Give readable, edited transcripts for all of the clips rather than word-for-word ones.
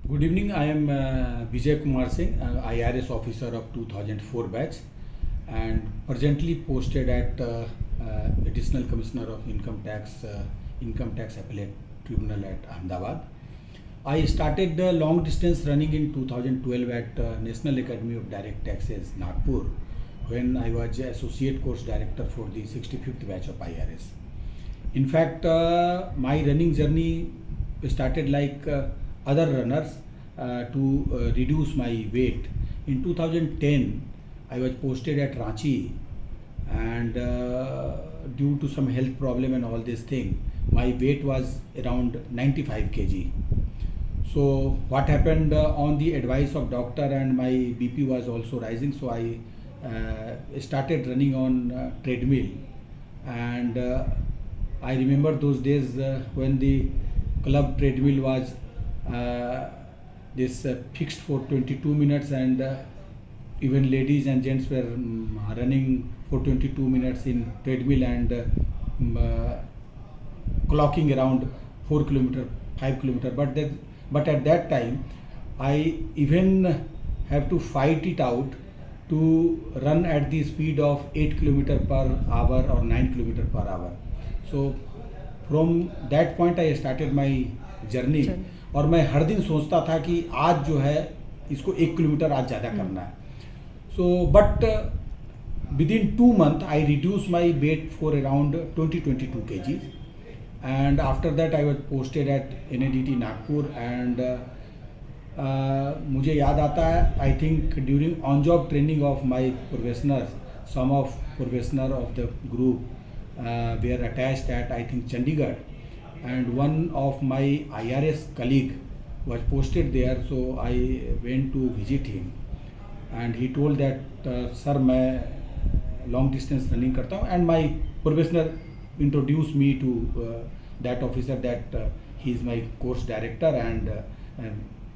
Good evening. I am Vijay Kumar Singh, IRS officer of 2004 batch, and presently posted at Additional Commissioner of Income Tax Appellate Tribunal at Ahmedabad. I started long distance running in 2012 at National Academy of Direct Taxes, Nagpur, when I was Associate Course Director for the 65th batch of IRS. In fact, my running journey started like other runners to reduce my weight. In 2010, I was posted at Ranchi, and due to some health problem and all this thing, my weight was around 95 kg. So what happened, on the advice of doctor, and my BP was also rising, so I started running on treadmill. And I remember those days when the club treadmill was fixed for 22 minutes, and even ladies and gents were running for 22 minutes in treadmill, and clocking around 4 kilometer, 5 kilometer. But at that time, I even have to fight it out to run at the speed of 8 kilometer per hour or 9 kilometer per hour. So from that point I started my journey. और मैं हर दिन सोचता था कि आज जो है इसको 1 किलोमीटर आज ज़्यादा करना है. So but within 2 months I reduced my weight for around 20-22 kg, and after that I was posted at NADT Nagpur. And मुझे याद आता है, I think during on job training of my professionals, some of professional of the group were attached at, I think, Chandigarh, and one of my IRS colleague was posted there. So I went to visit him, and he told that sir, मैं long distance running करता हूँ, and my professional introduced me to that officer, that he is my course director and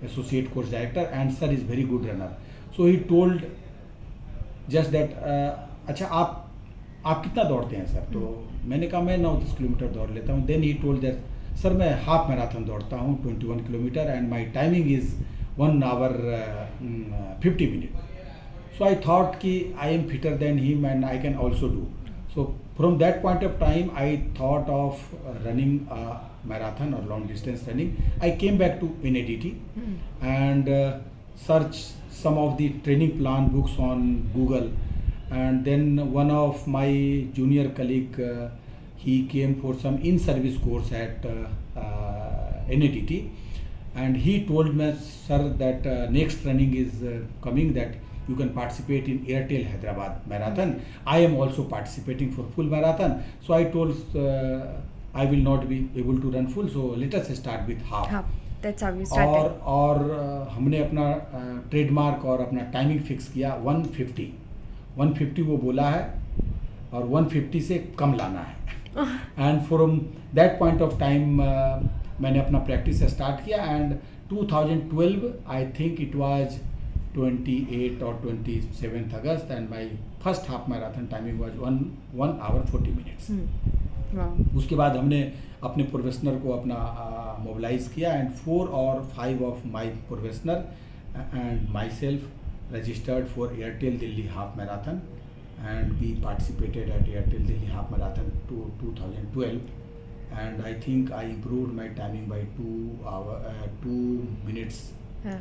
associate course director, and sir is very good runner. So he told just that अच्छा आप कितना दौड़ते हैं sir? तो मैंने कहा मैं 9-10 किलोमीटर दौड़ लेता हूँ. Then he told that sir मैं हाफ मैराथन दौड़ता हूँ 21 kilometre, and my timing is 1 hour 50 minutes. So I thought कि I am fitter than him and I can also do. So from that point of time I thought of running a marathon or long distance running. I came back to NADT and searched some of the training plan books on Google. And then one of my junior colleague, he came for some in-service course at NADT, and he told me, sir, that next running is coming, that you can participate in Airtel Hyderabad marathon. I am also participating for full marathon. So I told I will not be able to run full, so let us start with half. That's how we started. और हमने अपना trademark और अपना timing fix किया 150 वो बोला है, और 150 से कम लाना है. And from that point of time मैंने अपना प्रैक्टिस स्टार्ट किया. And 2012 I think it was 28 or 27th August, and my first half marathon timing was 1 hour 40 minutes. उसके बाद हमने अपने प्रोफेशनल को अपना मोबिलाइज किया, and 4 or 5 of my professional and myself registered for Airtel Delhi half marathon, and we participated at Airtel Delhi half marathon to 2012, and I think I improved my timing by 2 minutes,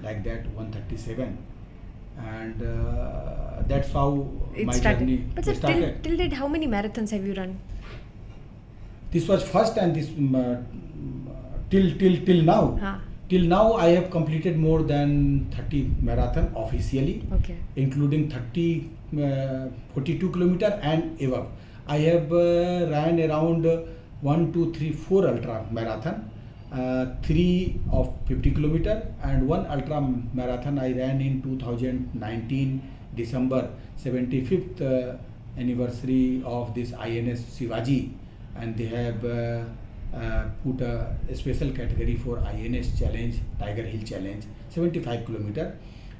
like that, 1:37, and that's how my journey started. Till date, how many marathons have you run? This was first, and this till now. Till now, I have completed more than 30 marathon officially, including 42 kilometer and above. I have ran around 1, 2, 3, 4 ultra marathon, 3 of 50 kilometer, and 1 ultra marathon I ran in 2019 December, 75th anniversary of this INS Shivaji, and they have put a special category for INS challenge, Tiger Hill challenge, 75 kilometer,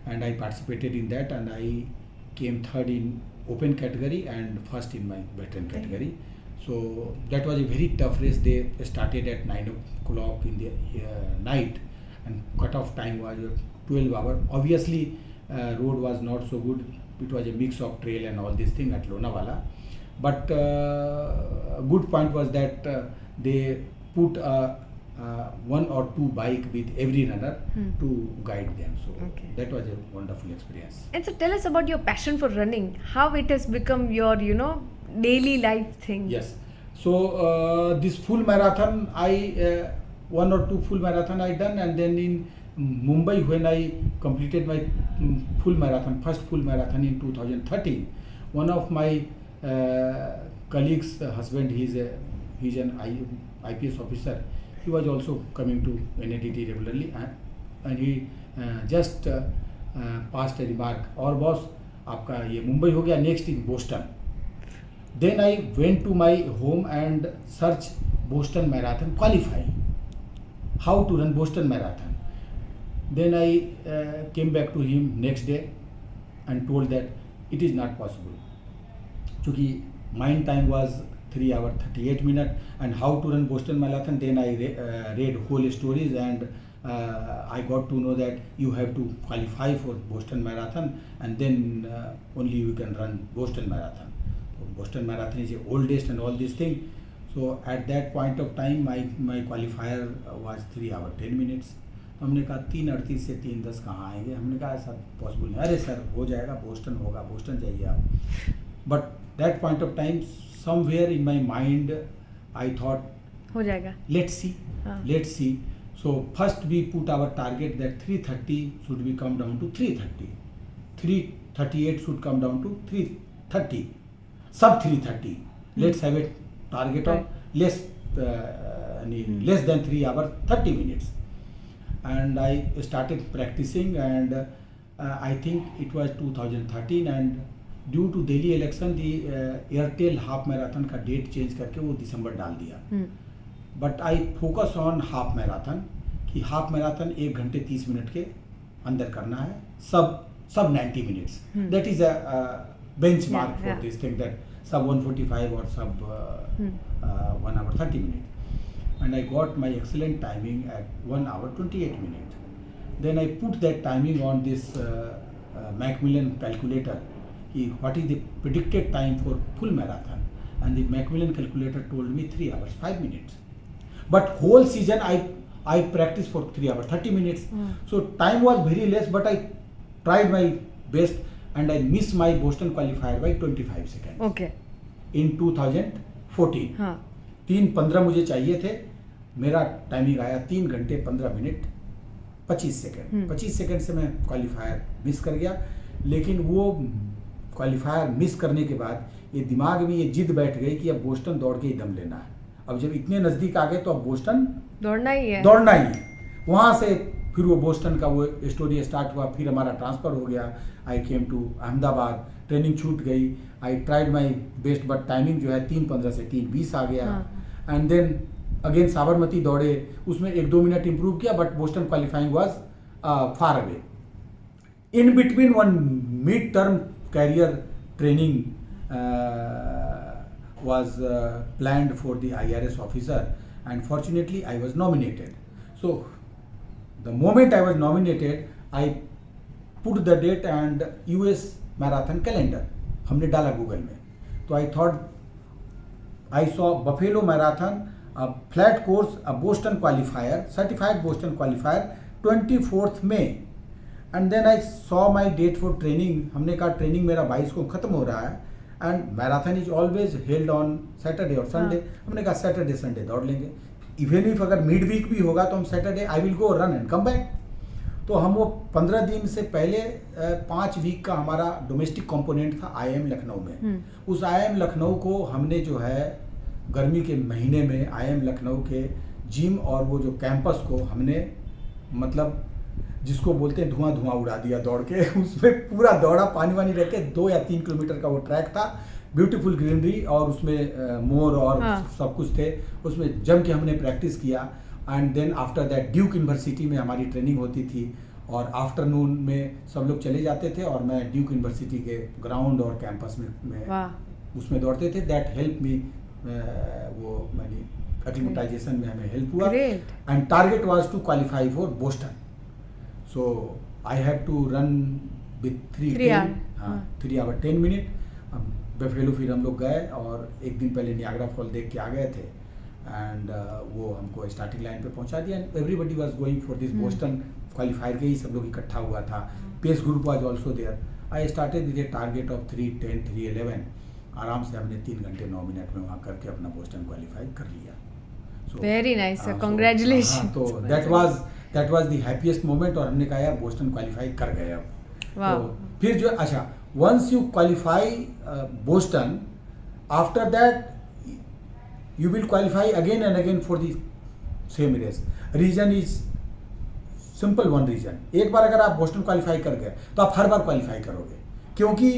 and I participated in that, and I came third in open category and first in my veteran category. So that was a very tough race. They started at 9 o'clock in the night, and cut off time was 12 hour. Obviously road was not so good, it was a mix of trail and all this thing at Lonavala, but good point was that they put one or two bike with every runner to guide them, so Okay. that was a wonderful experience. And so tell us about your passion for running, how it has become your, daily life thing. Yes. So this full marathon, I one or two full marathon I done, and then in Mumbai when I completed my full marathon, first full marathon in 2013, one of my colleagues' husband, he's an IPS officer. He was also coming to NADT regularly, and he just passed a remark, और boss आपका ये मुंबई हो गया, next in Boston. Then I went to my home and searched Boston Marathon qualifying, how to run Boston Marathon. Then I came back to him next day and told that it is not possible. Chunki mine time was 3 hours 38 minutes, and how to run Boston Marathon. Then I read whole stories, and I got to know that you have to qualify for Boston Marathon, and then only you can run Boston Marathon. Boston Marathon is the oldest and all these things. So at that point of time, my qualifier was 3 hours 10 minutes. हमने कहा 3:38 से 3:10 कहाँ आएंगे. हमने कहा ऐसा possible नहीं. अरे सर हो जाएगा, बोस्टन होगा, बोस्टन जाइए आप. But that point of time somewhere in my mind I thought हो जाएगा. let's see. So first we put our target that 3:30 should be come down to 3:30. 3:38 should come down to 3:30. Sub 3:30. Let's have a target of less than 3 hours 30 minutes. And I started practicing, and I think it was 2013, and due to Delhi election the Airtel half marathon का date change करके वो दिसंबर डाल दिया. But I focus on half marathon, कि half marathon 1 घंटे 30 minute के अंदर करना है, सब 90 minutes. That is a benchmark for this thing, that sub 145 or sub 1 hour 30 minutes. And I got my excellent timing at 1 hour 28 minutes. Then I put that timing on this Macmillan calculator, what is the predicted time for full marathon, and the Macmillan calculator told me 3 hours 5 minutes. But whole season I practiced for 3 hours 30 minutes. So time was very less, but I tried my best, and I missed my Boston qualifier by 25 seconds. Okay. In 2014. हाँ. 3:15 मुझे चाहिए थे, मेरा timing आया 3 घंटे 15 minute 25 second. 25 second से मैं qualifier miss कर गया. लेकिन वो क्वालिफायर मिस करने के बाद ये दिमाग में ये जिद बैठ गई कि अब बोस्टन दौड़ के ही दम लेना है. अब जब इतने नज़दीक आ गए तो अब बोस्टन दौड़ना ही है. वहाँ से फिर वो बोस्टन का वो स्टोरी स्टार्ट हुआ. फिर हमारा ट्रांसफ़र हो गया. आई केम टू अहमदाबाद. ट्रेनिंग छूट गई. I tried my best, but timing जो है 3:15 से 3:20 आ गया. एंड देन अगेन साबरमती दौड़े, उसमें 1-2 मिनट इम्प्रूव किया, but Boston qualifying was far away. In between one mid term career training was planned for the IRS officer, and fortunately I was nominated. So the moment I was nominated, I put the date and US marathon calendar हमने डाला Google में. तो I thought I saw Buffalo marathon, a flat course, a Boston qualifier, certified Boston qualifier 24th May. And then I saw my date for training. हमने कहा training मेरा 22 को ख़त्म हो रहा है, and marathon is always held on Saturday और Sunday. हमने कहा सैटरडे संडे दौड़ लेंगे. इवन इफ अगर मिड वीक भी होगा तो हम Saturday I will go run and come back. तो हम वो 15 दिन से पहले 5 वीक का हमारा डोमेस्टिक कंपोनेंट था IIM लखनऊ में. उस IIM लखनऊ को हमने जो है गर्मी के महीने में IIM लखनऊ के जिम और वो जो कैंपस को हमने मतलब जिसको बोलते हैं धुआं उड़ा दिया दौड़ के. उसमें पूरा दौड़ा, पानी वानी रह के 2 या 3 किलोमीटर का वो ट्रैक था. ब्यूटीफुल ग्रीनरी और उसमें मोर और सब कुछ थे. उसमें जम के हमने प्रैक्टिस किया. And then after that Duke University में हमारी ट्रेनिंग होती थी, और आफ्टरनून में सब लोग चले जाते थे और मैं ड्यूक यूनिवर्सिटी के ग्राउंड और कैंपस में उसमें दौड़ते थे. दैट हेल्प मी वो मैंने एक्लिमेटाइजेशन में हमें हेल्प हुआ. Great. And target was to qualify for Boston. So I have to run with 3 hour. 3 hour 10 minute. Buffalo फिर हम लोग गए और एक दिन पहले नियाग्रा फॉल देख के आ गए थे. एंड वो हमको स्टार्टिंग लाइन पे पहुंचा दिया. And everybody was going for this Boston qualifier के ही सब लोग इकट्ठा हुआ था. Pace group was also there. I started with a target of 3:10 3:11. आराम से हमने 3 घंटे 9 मिनट में वहाँ करके अपना बोस्टन क्वालिफाई कर लिया. So, Very nice, sir. हाँ, Congratulations. तो that was the happiest moment. और हमने कहा यार बोस्टन क्वालिफाई कर गए अब. Wow. तो फिर जो अच्छा once you qualify Boston, after that you will qualify again and again for the same race. Reason is simple. One reason, एक बार अगर आप बोस्टन क्वालिफाई कर गए तो आप हर बार क्वालिफाई करोगे, क्योंकि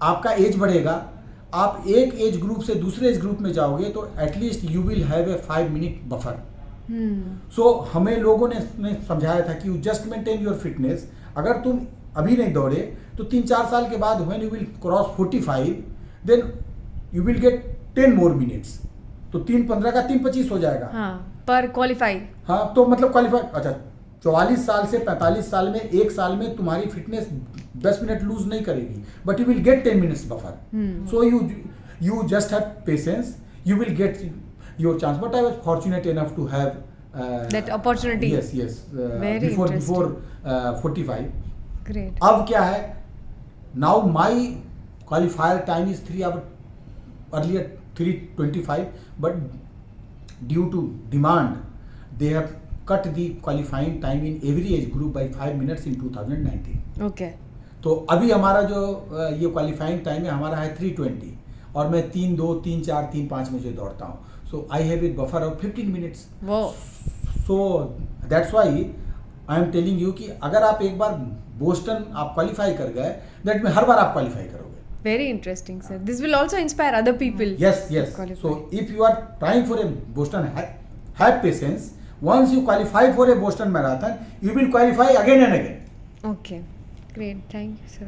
आपका एज बढ़ेगा. आप एक एज ग्रुप से दूसरे एज ग्रुप में जाओगे तो at least you will have a 5 minute buffer. So हमें लोगों ने समझाया था कि you just maintain your fitness. अगर तुम अभी नहीं दौड़े तो 3-4 साल के बाद when you will cross 45 then you will get 10 more minutes. तो 3:15 का 3:25 हो जाएगा. हाँ, पर क्वालिफाई. हाँ, तो मतलब क्वालिफाई. अच्छा, 44 साल से 45 साल में एक साल में तुम्हारी फिटनेस 10 मिनट लूज नहीं करेगी, but you will get 10 minutes buffer. So you just have patience, you will get your chance. But I was fortunate enough to have That opportunity. yes Very before interesting. 45. Great. अब क्या है, now my qualifier time is 3 hour. Earlier 3:25, but due to demand they have cut the qualifying time in every age group by 5 minutes in 2019. Okay. तो अभी हमारा जो ये qualifying time है हमारा है 3:20. और मैं 3:2 3:4 3:5 में जो दौड़ता हूँ. So I have a buffer of 15 minutes. Wow. So that's why I am telling you कि अगर आप एक बार बोस्टन आप क्वालिफाई कर गए, दैट में हर बार आप क्वालिफाई करोगे. Very interesting, sir. This will also inspire other people. Yes. to qualify. So if you are trying for a Boston, have patience. Once you qualify for a Boston marathon, you will qualify again and again. Okay. Great. Thank you, sir.